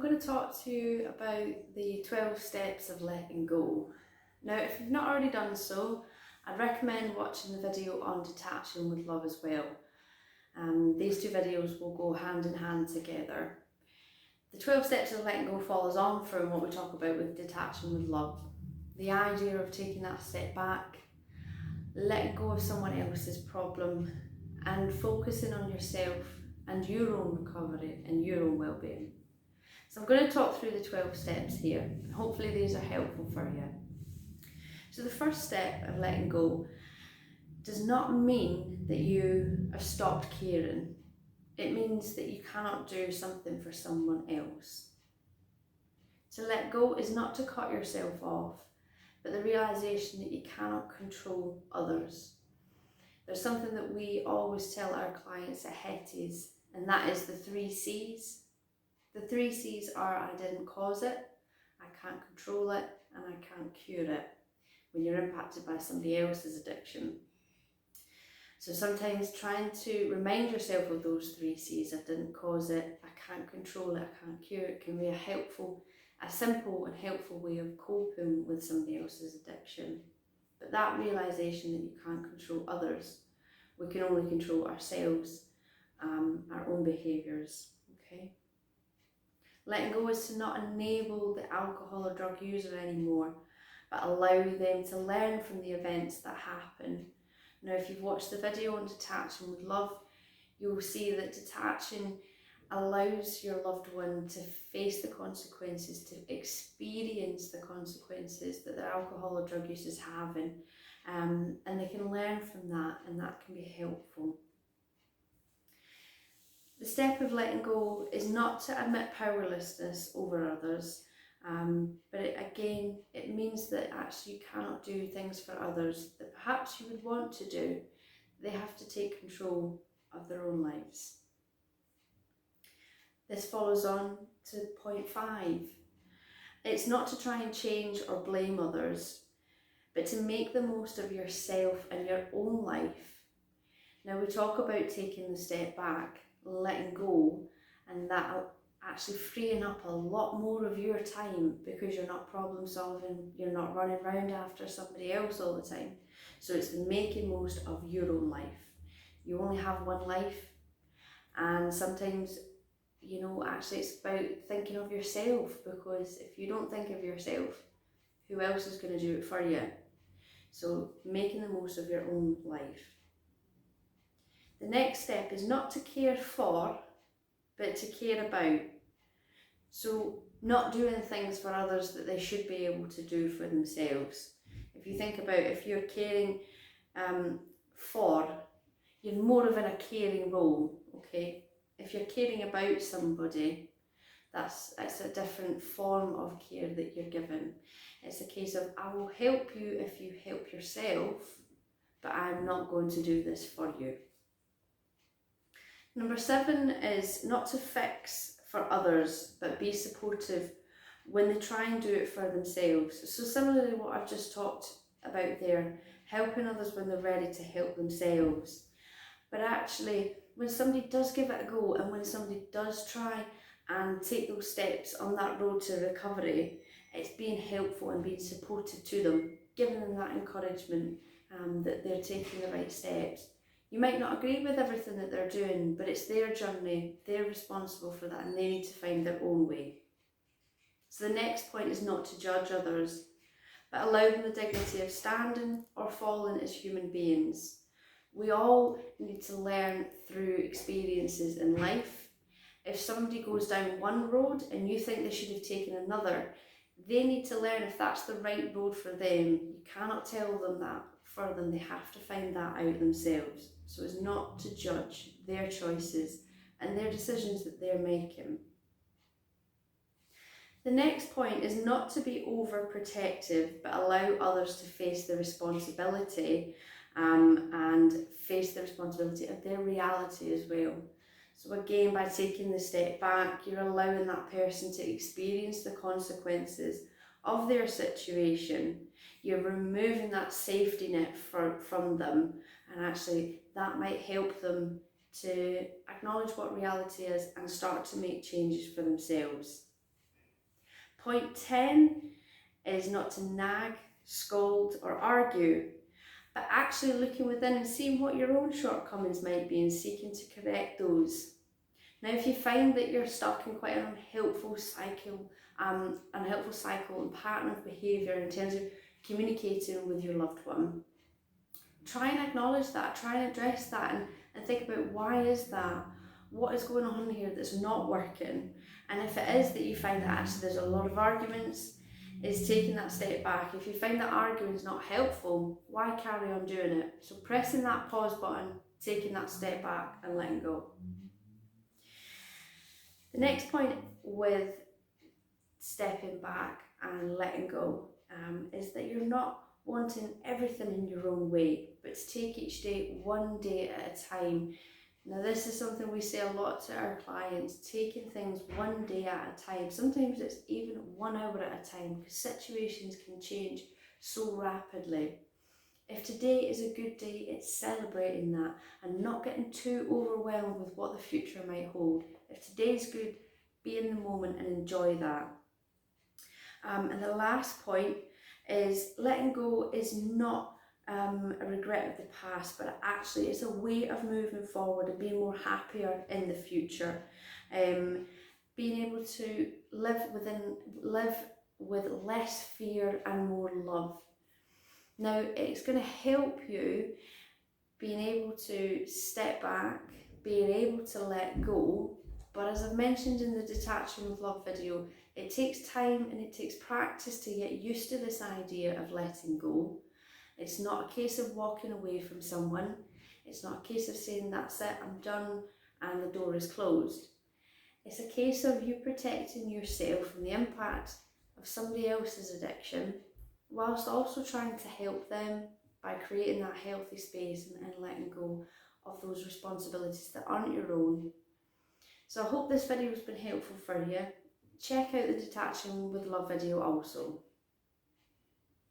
going to talk to you about the 12 steps of letting go. Now, if you've not already done so, I'd recommend watching the video on detaching with love as well. These two videos will go hand in hand together. The 12 steps of letting go follows on from what we talk about with detaching with love. The idea of taking that step back, letting go of someone else's problem and focusing on yourself and your own recovery and your own well-being. So I'm going to talk through the 12 steps here, and hopefully these are helpful for you. So the first step of letting go does not mean that you have stopped caring. It means that you cannot do something for someone else. To let go is not to cut yourself off, but the realisation that you cannot control others. There's something that we always tell our clients at Hetties, and that is the 3 C's. The 3 C's are: I didn't cause it, I can't control it, and I can't cure it when you're impacted by somebody else's addiction. So sometimes trying to remind yourself of those 3 C's, I didn't cause it, I can't control it, I can't cure it, can be a simple and helpful way of coping with somebody else's addiction. But that realisation that you can't control others, we can only control ourselves, our own behaviours, okay? Letting go is to not enable the alcohol or drug user anymore, but allow them to learn from the events that happen. Now, if you've watched the video on detaching with love, you'll see that detaching allows your loved one to face the consequences, to experience the consequences that their alcohol or drug use is having, and they can learn from that, and that can be helpful. The step of letting go is not to admit powerlessness over others, but it means that actually you cannot do things for others that perhaps you would want to do. They have to take control of their own lives. This follows on to point 5. It's not to try and change or blame others, but to make the most of yourself and your own life. Now, we talk about taking the step back, letting go, and that actually freeing up a lot more of your time because you're not problem solving, you're not running around after somebody else all the time. So it's the making most of your own life. You only have one life, and sometimes, actually it's about thinking of yourself, because if you don't think of yourself, who else is going to do it for you? So making the most of your own life. The next step is not to care for, but to care about. So not doing things for others that they should be able to do for themselves. If you think about, if you're caring for, you're more of in a caring role, okay? If you're caring about somebody, it's a different form of care that you're given. It's a case of, I will help you if you help yourself, but I'm not going to do this for you. Number 7 is not to fix for others, but be supportive when they try and do it for themselves. So similarly to what I've just talked about there, helping others when they're ready to help themselves. But actually, when somebody does give it a go, and when somebody does try and take those steps on that road to recovery, it's being helpful and being supportive to them, giving them that encouragement that they're taking the right steps. You might not agree with everything that they're doing, but it's their journey, they're responsible for that, and they need to find their own way. So the next point is not to judge others, but allow them the dignity of standing or falling as human beings. We all need to learn through experiences in life. If somebody goes down one road and you think they should have taken another, they need to learn if that's the right road for them. You cannot tell them that for them, they have to find that out themselves. So it's not to judge their choices and their decisions that they're making. The next point is not to be overprotective, but allow others to face the responsibility and face the responsibility of their reality as well. So again, by taking the step back, you're allowing that person to experience the consequences of their situation. You're removing that safety net from them, and actually that might help them to acknowledge what reality is and start to make changes for themselves. Point 10 is not to nag, scold or argue, but actually looking within and seeing what your own shortcomings might be and seeking to correct those. Now, if you find that you're stuck in quite an unhelpful cycle and pattern of behaviour in terms of communicating with your loved one, try and acknowledge that, try and address that, and think about why is that? What is going on here that's not working? And if it is that you find that actually there's a lot of arguments, is taking that step back. If you find that arguing is not helpful, why carry on doing it? So pressing that pause button, taking that step back and letting go. The next point with stepping back and letting go is that you're not wanting everything in your own way, but to take each day one day at a time. Now, this is something we say a lot to our clients, taking things one day at a time. Sometimes it's even 1 hour at a time because situations can change so rapidly. If today is a good day, it's celebrating that and not getting too overwhelmed with what the future might hold. If today's good, be in the moment and enjoy that. And the last point is letting go is not a regret of the past, but actually it's a way of moving forward and being more happier in the future. Being able to live with less fear and more love. Now, it's going to help you being able to step back, being able to let go. But as I've mentioned in the Detaching with Love video, it takes time and it takes practice to get used to this idea of letting go. It's not a case of walking away from someone. It's not a case of saying, that's it, I'm done, and the door is closed. It's a case of you protecting yourself from the impact of somebody else's addiction, whilst also trying to help them by creating that healthy space and letting go of those responsibilities that aren't your own. So I hope this video has been helpful for you. Check out the Detaching with Love video also.